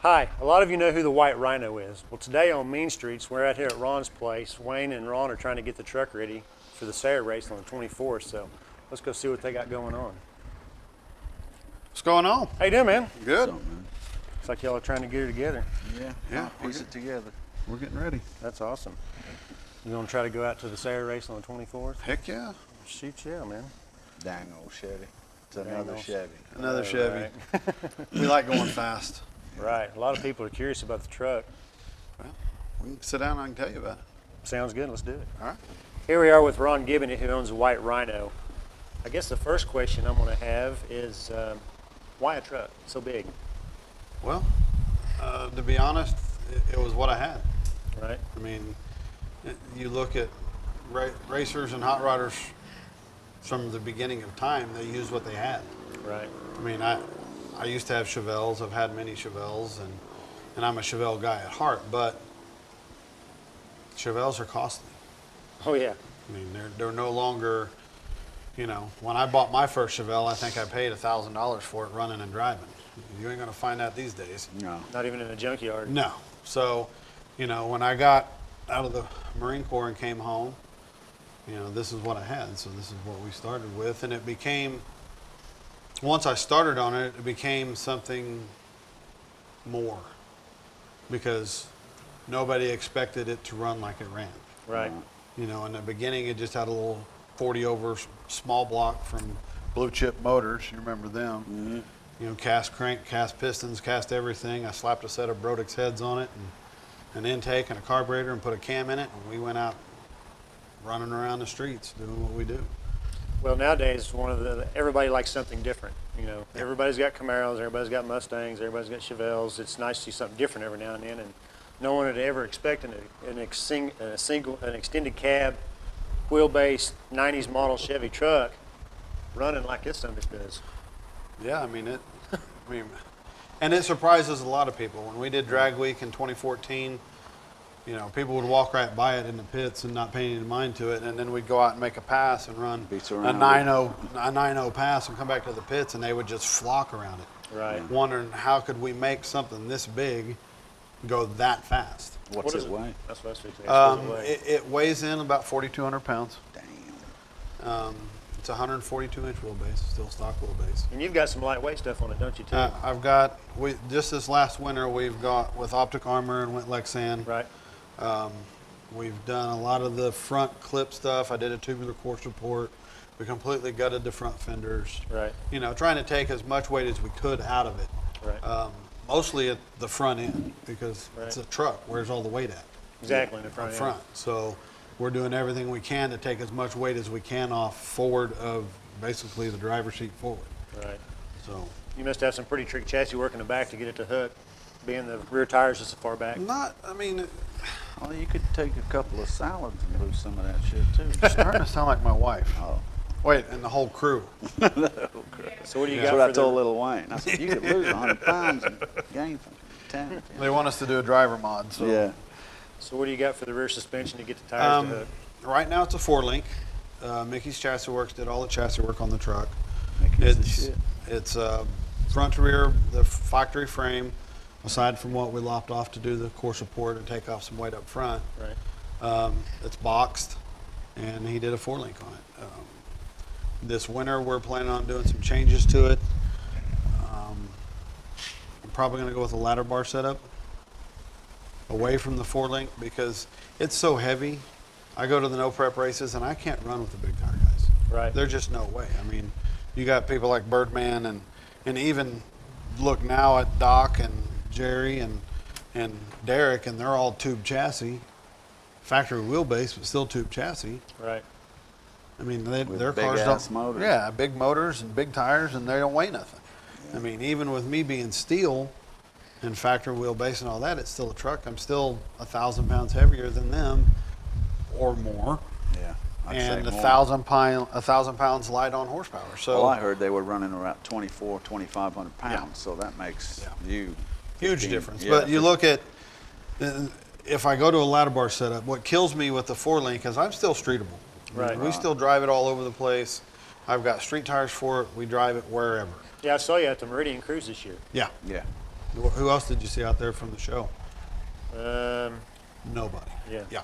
Hi, a lot of you know who the White Rhino is. Well, today on Mean Streets, we're out here at Ron's place. Wayne and Ron are trying to get the truck ready for the Sarah race on the 24th, so let's go see what they got going on. What's going on? How you doing, man? Good. Looks like y'all are trying to get her together. Yeah, piece it together. We're getting ready. That's awesome. You gonna try to go out to the Sarah race on the 24th? Heck yeah. Shoot, yeah, man. Dang old Chevy. It's another Chevy. Another Chevy. Right. We like going fast. Right. A lot of people are curious about the truck. Well, we can sit down and I can tell you about it. Sounds good. Let's do it. All right. Here we are with Ron Gibbany, who owns the White Rhino. I guess the first question I'm going to have is, why a truck so big? Well, to be honest, it was what I had. Right. I mean, you look at racers and hot rodders from the beginning of time, they used what they had. Right. I mean, I used to have Chevelles. I've had many Chevelles, and I'm a Chevelle guy at heart, but Chevelles are costly. Oh yeah. I mean, they're no longer, you know, when I bought my first Chevelle, I think I paid $1,000 for it running and driving. You ain't gonna find that these days. No. Not even in a junkyard. No. So, you know, when I got out of the Marine Corps and came home, you know, this is what I had. So this is what we started with, and it became, once I started on it, it became something more because nobody expected it to run like it ran. Right. You know, in the beginning, it just had a little 40 over small block from Blue Chip Motors. You remember them? Mm-hmm. You know, cast crank, cast pistons, cast everything. I slapped a set of Brodix heads on it and an intake and a carburetor and put a cam in it, and we went out running around the streets doing what we do. Well, nowadays, everybody likes something different. You know, everybody's got Camaros, everybody's got Mustangs, everybody's got Chevelles. It's nice to see something different every now and then, and no one would ever expect an extended cab, wheelbase, 90s model Chevy truck running like this something does. Yeah, I mean, and it surprises a lot of people. When we did Drag Week in 2014, you know, people would walk right by it in the pits and not pay any mind to it, and then we'd go out and make a pass and run a 9.0 pass and come back to the pits, and they would just flock around it. Right. Wondering how could we make something this big go that fast. What's it weigh? That's what I was thinking. It weighs in about 4,200 pounds. Damn. It's a 142-inch wheelbase, still stock wheelbase. And you've got some lightweight stuff on it, don't you, too? I've got, just this last winter, we've got with Optic Armor and Went Lexan. Right. We've done a lot of the front clip stuff. I did a tubular course report. We completely gutted the front fenders. Right. You know, trying to take as much weight as we could out of it. Right. Mostly at the front end because it's a truck. Where's all the weight at? Exactly, in the front Up end. front. So we're doing everything we can to take as much weight as we can off forward of basically the driver's seat forward. Right. So You must have some pretty tricky chassis work in the back to get it to hook, being the rear tires are so far back. I mean, Well, you could take a couple of salads and lose some of that shit too. it's starting to sound like my wife. Oh. Wait, and the whole crew. So what do you That's got what for I told Little Wayne. I said, you could lose 100 pounds and gain 10. They want us to do a driver mod. So Yeah. So what do you got for the rear suspension to get the tires to hook? Right now it's a 4-link. Mickey's Chassis Works did all the chassis work on the truck. Mickey's the shit. It's front to rear, the factory frame, aside from what we lopped off to do the course report and take off some weight up front. Right. It's boxed, and he did a 4-link on it. This winter we're planning on doing some changes to it. I'm probably going to go with a ladder bar setup away from the 4-link because it's so heavy. I go to the no prep races and I can't run with the big tire guys. Right. There's just no way. I mean, you got people like Birdman and even look now at Doc and Jerry and Derek, and they're all tube chassis, factory wheelbase, but still tube chassis. Right. I mean, With their big cars ass don't. motors. Yeah, big motors and big tires, and they don't weigh nothing. I mean, even with me being steel and factory wheelbase and all that, it's still a truck. I'm still 1,000 pounds heavier than them, or more, Yeah. I'd and say more. 1,000 pounds light on horsepower. So Well, I heard they were running around 2,500 pounds, so that makes you huge 15 difference. yeah, But you look at, if I go to a ladder bar setup, what kills me with the 4-link is I'm still streetable. Right. We still drive it all over the place. I've got street tires for it. We drive it wherever. Yeah, I saw you at the Meridian Cruise this year. Yeah. Yeah. Who else did you see out there from the show? Nobody. Yeah. Yeah.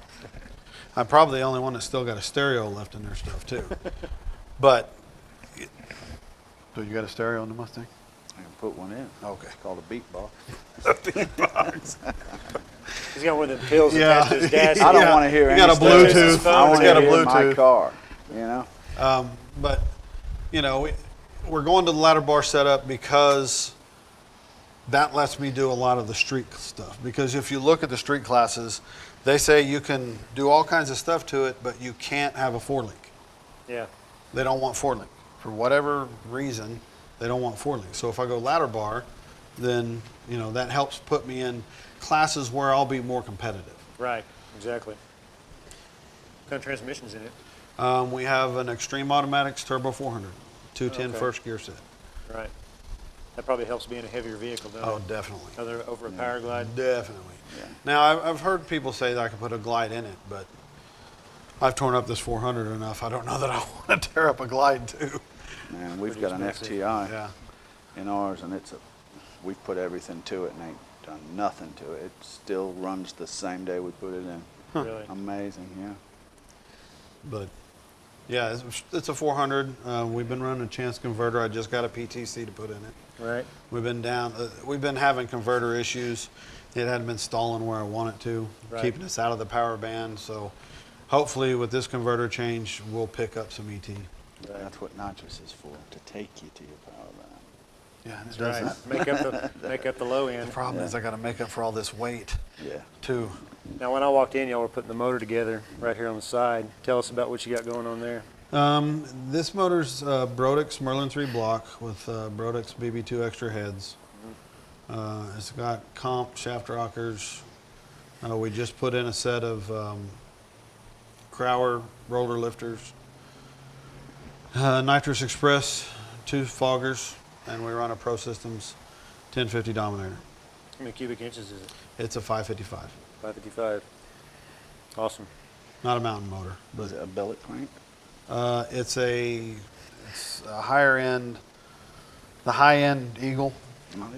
I'm probably the only one that's still got a stereo left in their stuff too. But, so you got a stereo on the Mustang? I can put one in. Okay. It's called a beat box. He's got one of them pills Yeah. attached to his dash. I don't want to hear You any got a stereo. Bluetooth. I want It's got to a hear my Bluetooth. car, you know? But, you know, we're going to the ladder bar setup because that lets me do a lot of the street stuff. Because if you look at the street classes, they say you can do all kinds of stuff to it, but you can't have a 4-link. Yeah. They don't want 4-link. For whatever reason, they don't want 4-link. So if I go ladder bar, then, you know, that helps put me in classes where I'll be more competitive. Right. Exactly. What kind of transmissions in it? We have an Extreme Automatics Turbo 400, 210 Okay. first gear set. Right. That probably helps being a heavier vehicle, doesn't Oh, it? definitely. Over a power glide. Definitely. Yeah. Now, I've heard people say that I can put a glide in it, but I've torn up this 400 enough. I don't know that I want to tear up a glide too. Man, we've Pretty got an expensive. FTI Yeah. in ours, and we've put everything to it and ain't done nothing to it. It still runs the same day we put it in. Really. Amazing, yeah. But yeah, it's a 400. We've been running a chance converter. I just got a PTC to put in it. Right. We've been having converter issues. It hadn't been stalling where I want it to, Right. keeping us out of the power band. So hopefully with this converter change, we'll pick up some ET. Right. That's what nitrous is for, to take you to your power band. Yeah, it That's does right. that. Make up the low end. The problem is I got to make up for all this weight Yeah. too. Now, when I walked in, y'all were putting the motor together right here on the side. Tell us about what you got going on there. This motor's Brodix Merlin 3 block with Brodix BB2 extra heads. It's got comp shaft rockers. We just put in a set of Crower roller lifters. Nitrous Express 2 foggers, and we run a Pro Systems 1050 Dominator. How many cubic inches is it? It's a 555. 555. Awesome. Not a mountain motor, Was but it a billet crank? it's a higher end, the high end Eagle,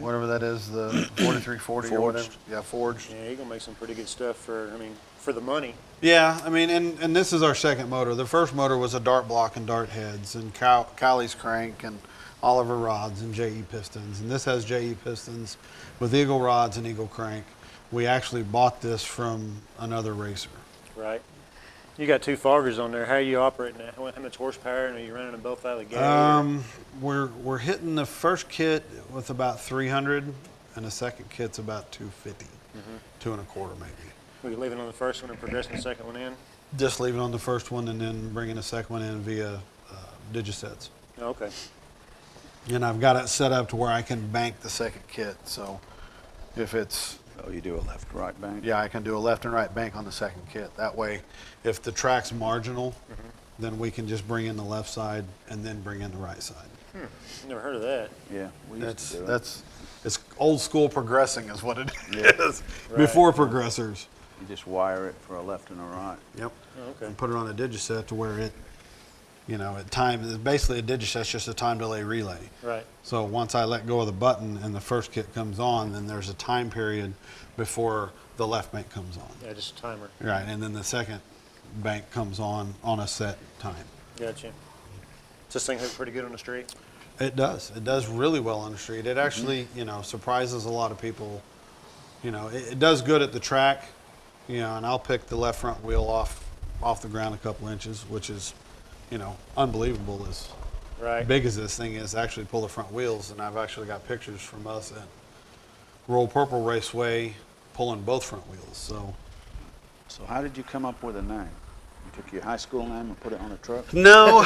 whatever that is, the 4340 or whatever. Forged. Yeah, forged. Yeah, you're gonna make some pretty good stuff for the money. Yeah, I mean, and this is our second motor. The first motor was a dart block and dart heads and Cowley's crank and Oliver rods and JE pistons. And this has JE pistons with Eagle rods and Eagle crank. We actually bought this from another racer. Right. You got 2 foggers on there. How are you operating that? How much horsepower? And are you running them both out of the gate? or- We're hitting the first kit with about 300, and the second kit's about 250, 2.25 maybe. Were you leaving on the first one and progressing the second one in? Just leaving on the first one and then bringing the second one in via Digisets. Oh, okay. And I've got it set up to where I can bank the second kit. So if it's, Oh, you do a left-right bank? yeah, I can do a left and right bank on the second kit. That way, if the track's marginal, then we can just bring in the left side and then bring in the right side. Never heard of that. Yeah, we used to do it. It's old school progressing is what it Yeah. is. Right. Before progressors. You just wire it for a left and a right. Yep. Oh, okay. And put it on a Digiset to where it, you know, at time, basically a Digiset's just a time delay relay. Right. So once I let go of the button and the first kit comes on, then there's a time period before the left bank comes on. Yeah, just a timer. Right, and then the second bank comes on a set time. Gotcha. Does this thing hook pretty good on the street? It does. It does really well on the street. It actually, you know, surprises a lot of people. You know, it does good at the track, you know, and I'll pick the left front wheel off the ground a couple inches, which is, you know, unbelievable as Right. big as this thing is to actually pull the front wheels. And I've actually got pictures from us at Roll Purple Raceway pulling both front wheels. So how did you come up with a name? You took your high school name and put it on a truck? No,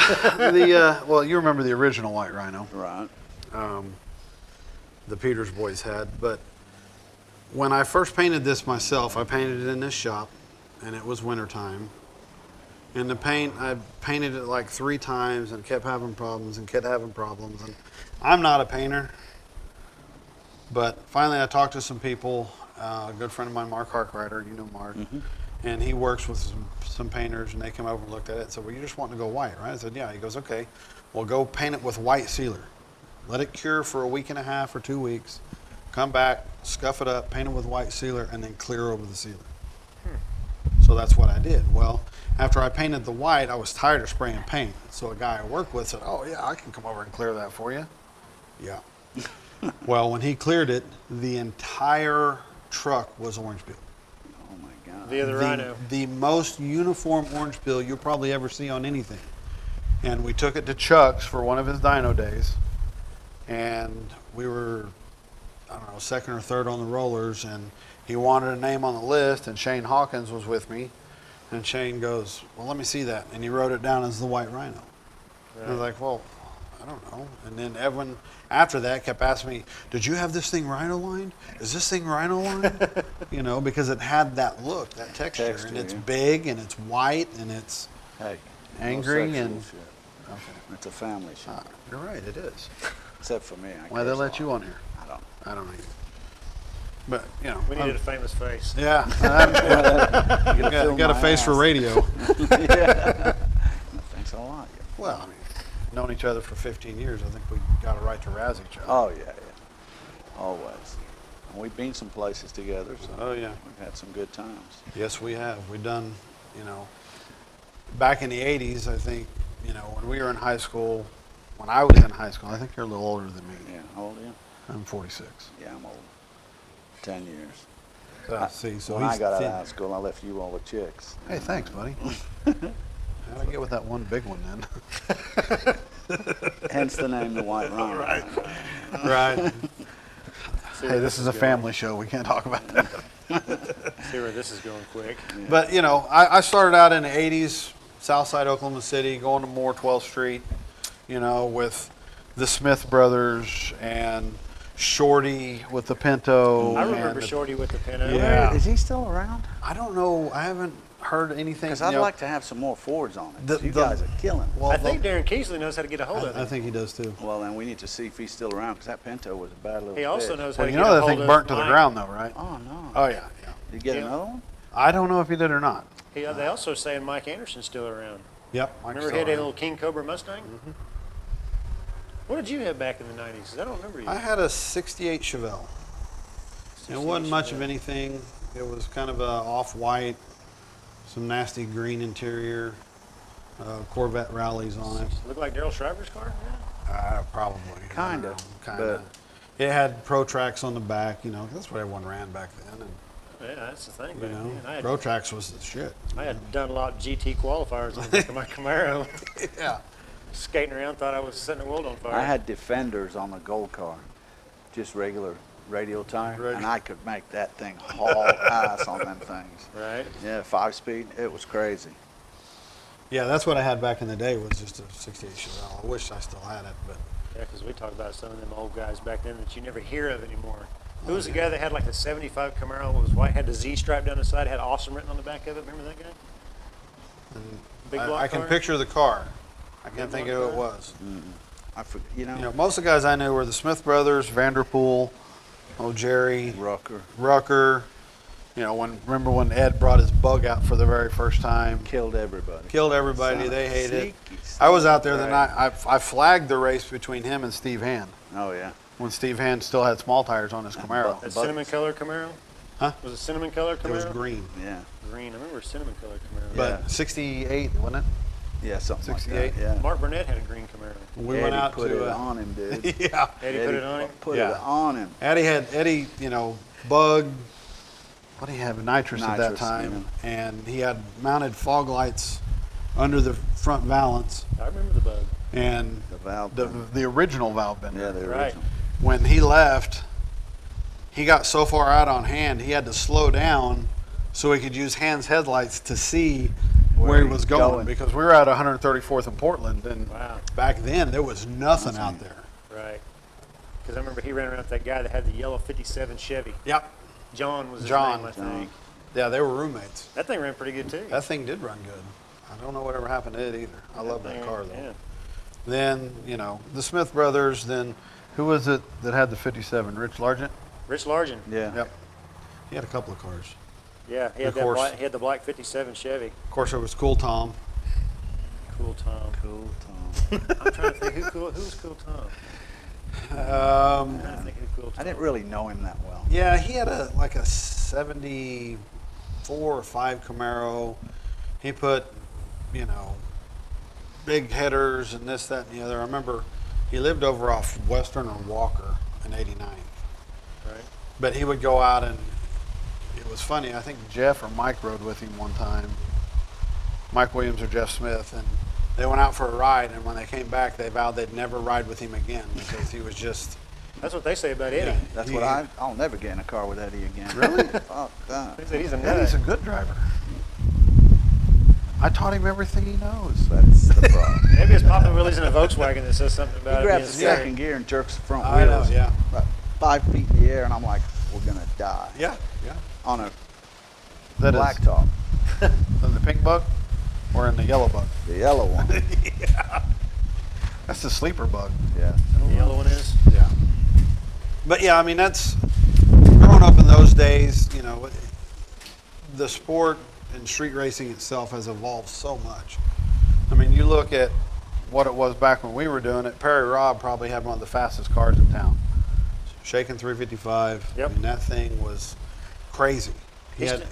well, you remember the original White Rhino, Right. the Peters boys had, but when I first painted this myself, I painted it in this shop, and it was wintertime. And the paint, I painted it like 3 times and kept having problems. And I'm not a painter, but finally I talked to some people, a good friend of mine, Mark Harkrider, you know Mark, and he works with some painters, and they came over and looked at it and said, well, you're just wanting to go white, right? I said, yeah. He goes, okay, well, go paint it with white sealer. Let it cure for a week and a half or 2 weeks, come back, scuff it up, paint it with white sealer, and then clear over the sealer. So that's what I did. Well, after I painted the white, I was tired of spraying paint. So a guy I worked with said, "Oh yeah, I can come over and clear that for you." Yeah. Well, when he cleared it, the entire truck was orange peel. Oh my God. The other Rhino. The most uniform orange peel you'll probably ever see on anything. And we took it to Chuck's for one of his dyno days. And we were, I don't know, second or third on the rollers. And he wanted a name on the list. And Shane Hawkins was with me. And Shane goes, "Well, let me see that." And he wrote it down as the White Rhino. Right. And I was like, "Well, I don't know." And then everyone after that kept asking me, "Did you have this thing Rhino lined? Is this thing Rhino lined?" You know, because it had that look, that texture, and it's yeah. big and it's white and it's Hey, angry no sexual and. shit. Okay. It's a family shit. You're right, it is. Except for me. Why they let you on here? I don't. I don't know. But you know, We needed a famous face. yeah, fill got a my face for ass. radio. Yeah. Thanks a lot. Yeah. Well, I mean, known each other for 15 years. I think we got a right to razz each other. Oh, yeah, yeah. Always. And we've been some places together, so Oh, yeah. we've had some good times. Yes, we have. We've done, you know, back in the 80s, I think, you know, when we were in high school, when I was in high school, I think you're a little older than me. Yeah, how old are you? I'm 46. Yeah, I'm old. 10 years. See, so when I he's got out of 10. high school, I left you all with chicks. Hey, thanks, buddy. How'd I get with that one big one then? Hence the name The White Rhino. Right. Right. See Hey, where this is a going. family show. We can't talk about that. See where this is going quick. But, you know, I started out in the 80s, Southside Oklahoma City, going to Moore 12th Street, you know, with the Smith brothers and Shorty with the Pinto. I remember and the- Shorty with the Pinto. Yeah. Is he still around? I don't know. I haven't heard anything. Because you I'd know, like to have some more Fords on it. The- You the- guys are killing it. well, I think Darren Keesley knows how to get a hold of I it. think he does too. Well, then we need to see if he's still around, because that Pinto was a bad little He also fish. knows how Well, to you get know a that hold thing of burnt to the Mike. ground though, right? Oh, no. Oh, yeah. Did you get Yeah. another one? I don't know if he did or not. They also saying Mike Anderson's still around. Yep. Remember he had a little King Cobra Mustang? What did you have back in the 90s? 'Cause I don't remember you. I had a 68 Chevelle. It wasn't much of anything. It was kind of a off-white, some nasty green interior, Corvette rallies on it. Look like Daryl Shriver's car? Probably. Kinda, Kind of. but- It had Protrax on the back, you know, that's what everyone ran back then. And, Yeah, that's the thing you back know, then. Protrax was the shit. I had done a lot of GT qualifiers on the back of my Camaro. Yeah. Skating around, thought I was setting the world on fire. I had Defenders on the gold car, just regular radial tire, Right. and I could make that thing haul ass on them things. Right? Yeah, 5-speed, it was crazy. Yeah, that's what I had back in the day was just a 68 Chevelle. I wish I still had it, but Yeah, because we talked about some of them old guys back then that you never hear of anymore. Who was the guy that had like the 75 Camaro, was white, had the Z stripe down the side, had awesome written on the back of it? Remember that guy? Big block I can car? picture the car. I can't Big think block of who it car? was. I forget, you know, You know, most of the guys I knew were the Smith brothers, Vanderpool, Jerry, Rucker Rucker. You know, remember when Ed brought his bug out for the very first time? killed everybody. Killed everybody. Son They of hated it. sneaky, I was out there the sneaky. night. I flagged the race between him and Steve Hand Oh, yeah. when Steve Hand still had small tires on his Camaro. That But- cinnamon color Camaro? Huh? Was it cinnamon color Camaro? It was green, Yeah. Green. I remember cinnamon color Camaro. but Yeah. 68, wasn't it? Yeah, something 68? like that. Yeah. Mark Burnett had a green Camaro. We Eddie went out put to. it on him, dude. Yeah. Eddie put it on him? Put Yeah. it on him. Eddie, you know, bug. What did he have? Nitrous at that Nitrous, time, and he had mounted fog lights under the front valance, I remember the bug. and The valve. the original valve bender. Yeah, the Right. original. When he left, he got so far out on hand, he had to slow down so he could use Hand's headlights to see where he was going, because we were at 134th in Portland, and Wow. back then there was nothing out there. Right. Because I remember he ran around with that guy that had the yellow 57 Chevy. Yep. John was his John. name, I think. Yeah, they were roommates. That thing ran pretty good too. That thing did run good. I don't know whatever happened to it either. I love that thing- car though. Yeah. Then, you know, the Smith brothers, then who was it that had the 57? Rich Largent? Rich Largent. Yeah. Yep. He had a couple of cars. Yeah, he had, Of that course. black, he had the black 57 Chevy. Of course, there was Cool Tom. Cool Tom. Cool Tom. I'm trying to think who was Cool Tom? Um, I'm trying to think who built. I didn't really know him that well. Yeah, he had like a 74 or 5 Camaro. He put, you know, big headers and this, that, and the other. I remember he lived over off Western or Walker in 89. Right. But he would go out and it was funny. I think Jeff or Mike rode with him one time. Mike Williams or Jeff Smith, and they went out for a ride. And when they came back, they vowed they'd never ride with him again because he was just. That's what they say about Eddie. Yeah. That's He- what I'll never get in a car with Eddie again. Really? Fuck that. They say he's a Eddie's nut. a good driver. I taught him everything he knows. That's the problem. Maybe it's popping wheelies in a Volkswagen that says something He about it grabs being the scary. second gear and jerks the front I know, wheels yeah. about 5 feet in the air, and I'm like, we're gonna die Yeah, yeah. on a That is blacktop, in the pink bug or in the yellow bug. the yellow one. That's the sleeper bug. Yeah. The yellow one is. Yeah. But yeah, I mean, that's growing up in those days, you know, the sport and street racing itself has evolved so much. I mean, you look at what it was back when we were doing it. Perry Robb probably had one of the fastest cars in town. Shaking 355. Yep. I mean, that thing was crazy.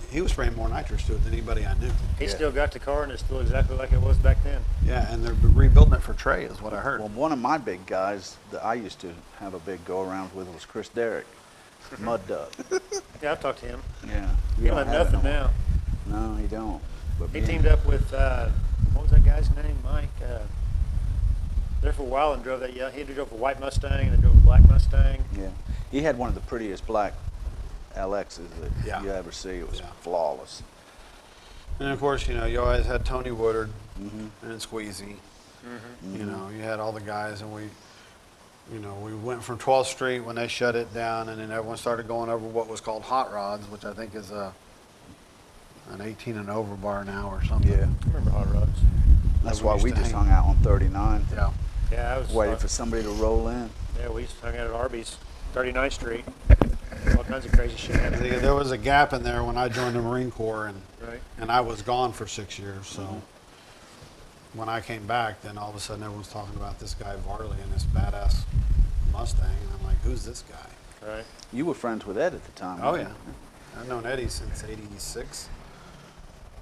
He was spraying more nitrous to it than anybody I knew. He still got the car and it's still exactly like it was back then. Yeah, and they're rebuilding it for Trey, is what I heard. Well, one of my big guys that I used to have a big go around with was Chris Derrick, Mud Duck. Yeah, I've talked to him. Yeah. He don't have nothing now. No, he don't. But He me teamed up with, what was that guy's name? Mike. There for a while and drove that, yeah, he drove a white Mustang and then drove a black Mustang. Yeah. He had one of the prettiest black LXs that Yeah. you ever see. It was Yeah. flawless. And of course, you know, you always had Tony Woodard Mm-hmm. and Squeezy. You know, you had all the guys, and we went from 12th Street when they shut it down, and then everyone started going over what was called hot rods, which I think is an 18 and over bar now or something. Yeah. I remember Hot Rods. That's we why used we to just hang. hung out on 39, Yeah. Yeah, I was waiting for somebody to roll in. Yeah, we used to hang out at Arby's, 39th Street. All kinds of crazy shit happened. There was a gap in there when I joined the Marine Corps, Right. and I was gone for 6 years. So when I came back, then all of a sudden everyone's talking about this guy Varley and this badass Mustang, and I'm like, who's this guy? Right. You were friends with Ed at the time. Oh weren't yeah, you? I've known Eddie since '86.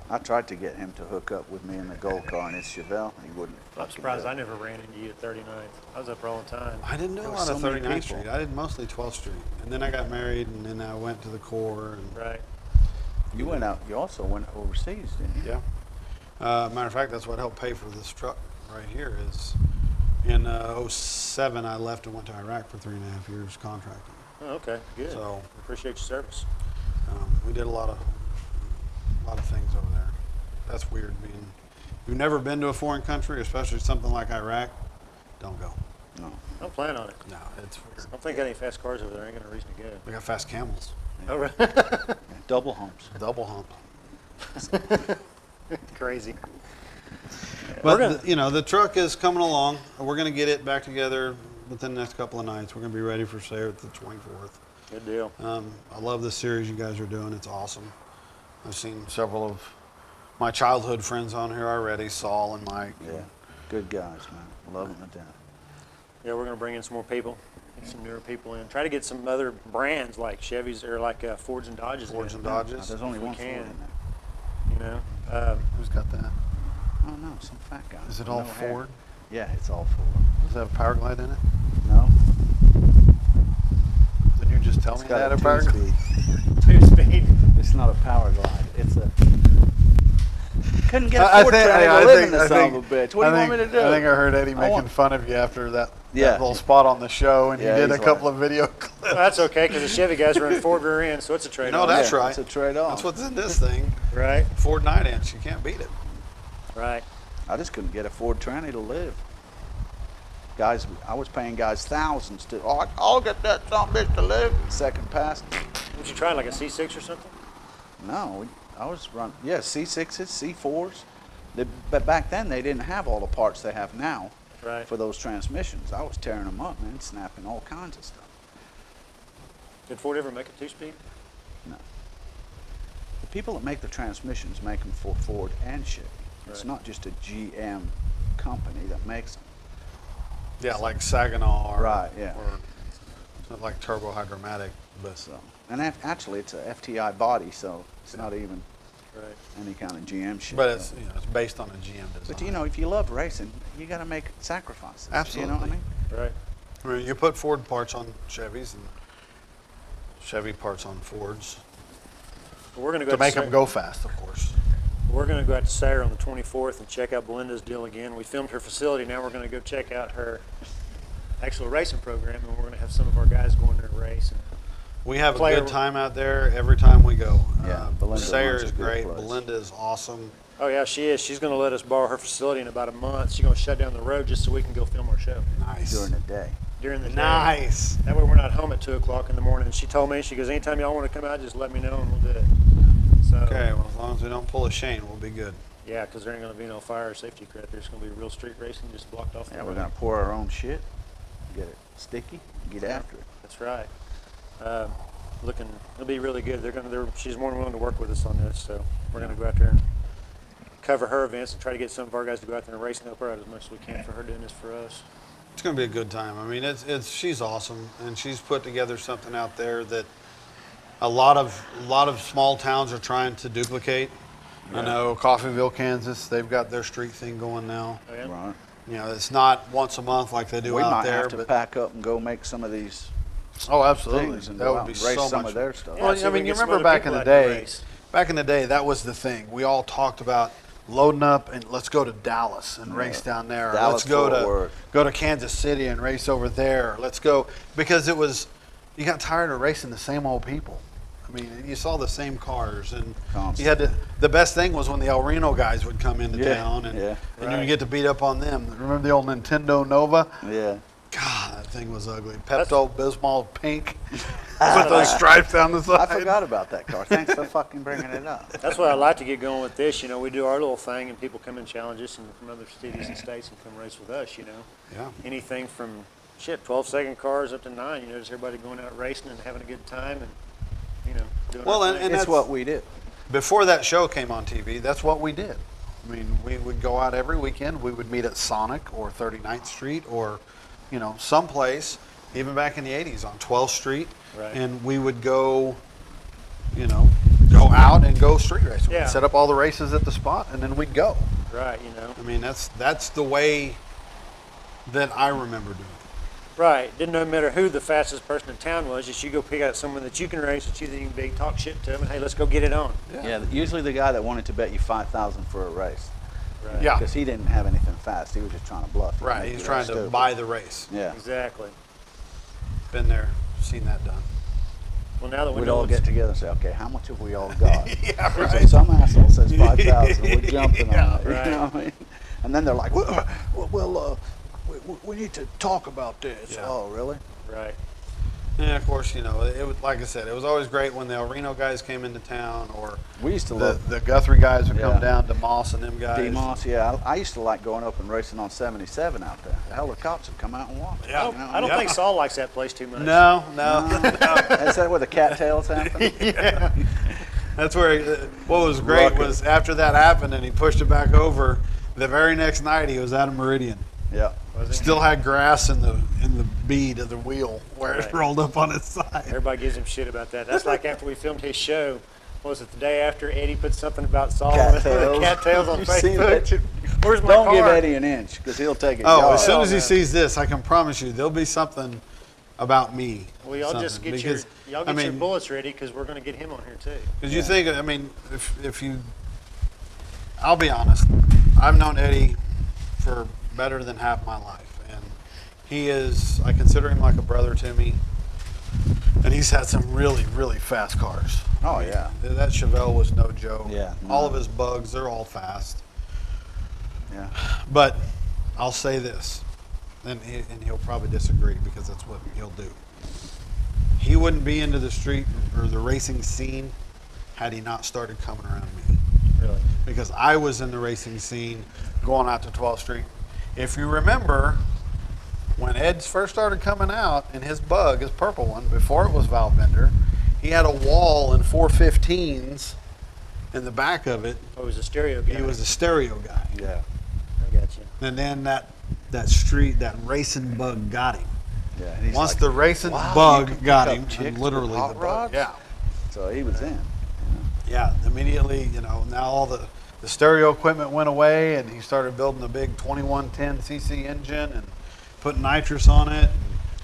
I tried to get him to hook up with me in the gold car in his Chevelle. He wouldn't. I'm fucking surprised do it. I never ran into you at 39th. I was up there all the time. I didn't do There a were lot of so many 39th people. Street. I did mostly 12th Street, and then I got married, and then I went to the Corps. And Right. You went out. You also went overseas, didn't you? yeah, matter of fact, that's what helped pay for this truck right here. Is in '07 I left and went to Iraq for 3.5 years contracting. Oh, okay. Good. So Appreciate your service. we did a lot of things over there. That's weird. Being you've never been to a foreign country, especially something like Iraq, don't go. No. Don't plan on it. No, it's weird. I don't think any fast cars over there. Ain't got no reason to go. We got fast camels, Oh, right. Yeah, double humps. double hump. Crazy. But gonna- the truck is coming along. We're going to get it back together within the next couple of nights. We're going to be ready for sale at the 24th. Good deal. I love this series you guys are doing. It's awesome. I've seen several of my childhood friends on here already, Saul and Mike. Yeah. Good guys, man. Love them to death. Yeah, we're going to bring in some more people. Get some newer people in. Try to get some other brands like Chevys or like Fords and Dodges. Fords in, and Dodges. There's only If we one Ford in can. there. You know. Who's got that? I don't know. Some fat guy. Is it with all no hair. Ford? Yeah, it's all Ford. Does it have a power glide in it? No. Did you just tell It's me got that a a power glide? two-speed. 2-speed. It's not a power glide. It's a. Couldn't get I a Ford think- tranny I to live think- in the I son think- of a bitch. What do you want me to do? I think I heard Eddie I making want- fun of you after that Yeah. little spot on the show, and Yeah, you did a he's couple of video clips. Well, that's okay because the Chevy guys run Ford rear end, so it's a trade. No, that's Yeah, right. It's a trade-off. That's what's in this thing. right. Ford 9-inch. You can't beat it. Right. I just couldn't get a Ford tranny to live. Guys, I was paying guys thousands to. Oh, I'll get that son of a bitch to live. Second pass. What you trying, like a C6 or something? No, I was running. Yeah, C6s, C4s. But back then they didn't have all the parts they have now Right. for those transmissions. I was tearing them up, man, snapping all kinds of stuff. Did Ford ever make a 2-speed? No. The people that make the transmissions make them for Ford and Chevy. It's Right. not just a GM company that makes them. Yeah, like Saginaw. Or, Right, yeah. Or Not like turbo hydromatic, but So, and actually, it's a FTI body, so it's not even Right. any kind of GM shit. but it's it's based on a GM design. But you know, if you love racing, you got to make sacrifices. Absolutely. You know what I mean? Right. I mean, you put Ford parts on Chevys and Chevy parts on Fords We're going to go to out make Sa- them go fast, of course. We're going to go out to Sarah on the 24th and check out Belinda's deal again. We filmed her facility. Now we're going to go check out her actual racing program, and we're going to have some of our guys go in there and race. And We have a Player- good time out there every time we go. Yeah, Belinda Sayre runs a is good great. place. Belinda is awesome. oh yeah, she is. She's going to let us borrow her facility in about a month. She's going to shut down the road just so we can go film our show Nice. During the day. during the day. Nice. That way we're not home at 2 o'clock in the morning. She told me, she goes, anytime y'all want to come out, just let me know and we'll do it. So, Okay, well, as long as we don't pull a Shane, we'll be good. yeah, because there ain't going to be no fire or safety crap. There's going to be real street racing just blocked off. Yeah, the we're road. gonna pour our own shit, get it sticky, get after it. That's right. Looking, it'll be really good. She's more than willing to work with us on this, so we're going to go out there and cover her events and try to get some of our guys to go out there and race and help her out as much as we can for her doing this for us. It's going to be a good time. I mean, she's awesome, and she's put together something out there that a lot of small towns are trying to duplicate. I know Coffeyville, Kansas, they've got their street thing going now. Oh, yeah? Right. You know, it's not once a month like they do We out might there. have to but pack up and go make some of these oh, absolutely, things and that go would out be and race so some much of their stuff. Yeah, Well, see I if we mean, can you get some remember other back in people the out to day. race. Back in the day, that was the thing. We all talked about loading up and let's go to Dallas and race down there. Or Dallas, let's go Fort to Worth. go to Kansas City and race over there. Let's go because you got tired of racing the same old people. I mean, you saw the same cars, and Constant. you had to. The best thing was when the El Reno guys would come into Yeah, town, and yeah. you Right. would get to beat up on them. Remember the old Nintendo Nova? Yeah. God, that thing was ugly. Pepto Bismol pink with those stripes down the side. I forgot about that car. Thanks for fucking bringing it up. That's why I like to get going with this. You know, we do our little thing and people come and challenge us and from other cities and states and come race with us, you know. Yeah. Anything from, 12-second cars up to 9, you know, just everybody going out racing and having a good time and, you know, doing Well, our and thing. It's that's what we do. before that show came on TV, that's what we did. I mean, we would go out every weekend. We would meet at Sonic or 39th Street or, someplace, even back in the 80s on 12th Street. Right. And we would go, go out and go street racing. Yeah. We'd set up all the races at the spot and then we'd go. Right, you know. I mean, that's the way that I remember doing it. Right. Didn't no matter who the fastest person in town was, just you go pick out someone that you can race, that you think you can beat, talk shit to them, and hey, let's go get it on. Yeah, usually the guy that wanted to bet you $5,000 for a race. Right. Yeah. Because he didn't have anything fast. He was just trying to bluff. Right. Make He's you trying look to stupid. buy the race. Yeah. Exactly. Been there, seen that done. Well, now that we We'd know all what's- get together and say, okay, how much have we all got? Yeah, So right. some asshole says 5,000. We're jumping Yeah, on it. right. You know what I mean? And then they're like, we need to talk about this. Yeah. Oh, really? Right. Yeah, of course, it was, like I said, it was always great when the El Reno guys came into town or We used to love the Guthrie guys would Yeah. come down, DeMoss and them guys. DeMoss. Yeah, I used to like going up and racing on 77 out there. The hell, the cops would come out and watch. Yeah. You know? I don't Yeah. think Saul likes that place too much. No. Is that where the cattails happen? Yeah. That's where, what was great Rocket. was after that happened and he pushed it back over, the very next night he was at a Meridian. Yeah. Was he? Still had grass in the bead of the wheel where it Right. rolled up on its side. Everybody gives him shit about that. That's like after we filmed his show. What was it the day after Eddie put something about Saul Cattails. with cattails on You seen Facebook? that? Where's my Don't car? give Eddie an inch because he'll take it. Oh, yard. as soon as he no. sees this, I can promise you there'll be something about me. Well, y'all just something, get because, your bullets ready because we're going to get him on here too. Because you think, I mean, if you, I'll be honest, I've known Eddie for better than half my life, and I consider him like a brother to me, and he's had some really, really fast cars. Oh, yeah. That Chevelle was no joke. Yeah, All no. of his bugs, they're all fast. Yeah. But I'll say this, and he'll probably disagree because that's what he'll do. He wouldn't be into the street or the racing scene had he not started coming around me. Really? Because I was in the racing scene going out to 12th Street. If you remember, when Ed's first started coming out in his bug, his purple one, before it was valve bender, he had a wall and 415s in the back of it. Oh, he was a stereo guy. He was a stereo guy. Yeah. I got you. And then that racing bug got him. Yeah, and he's Once like, the racing "Wow, you bug can got pick him, up chicks and with literally the hot bug. rods?" Yeah. So he was in. Yeah, immediately, now all the stereo equipment went away, and he started building a big 2110cc engine and putting nitrous on it.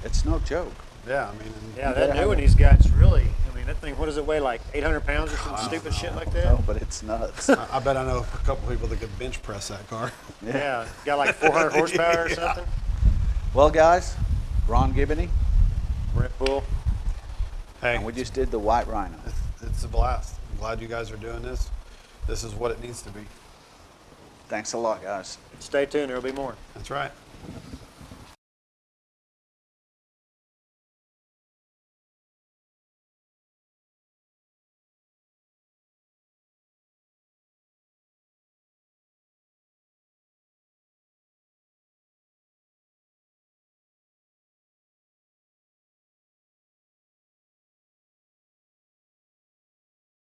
It's no joke. Yeah, I mean, and Yeah, You that gotta new have one a- he's got's really, I mean, that thing, what does it weigh, like 800 pounds or some I don't stupid shit know. like that? No, but it's nuts. I bet I know a couple people that could bench press that car. Yeah, got like 400 horsepower or Yeah. something. Well, guys, Ron Gibbany, Brent Poole. Hey, and we just did the White Rhino. it's a blast. I'm glad you guys are doing this. This is what it needs to be. Thanks a lot, guys. Stay tuned, there'll be more. That's right.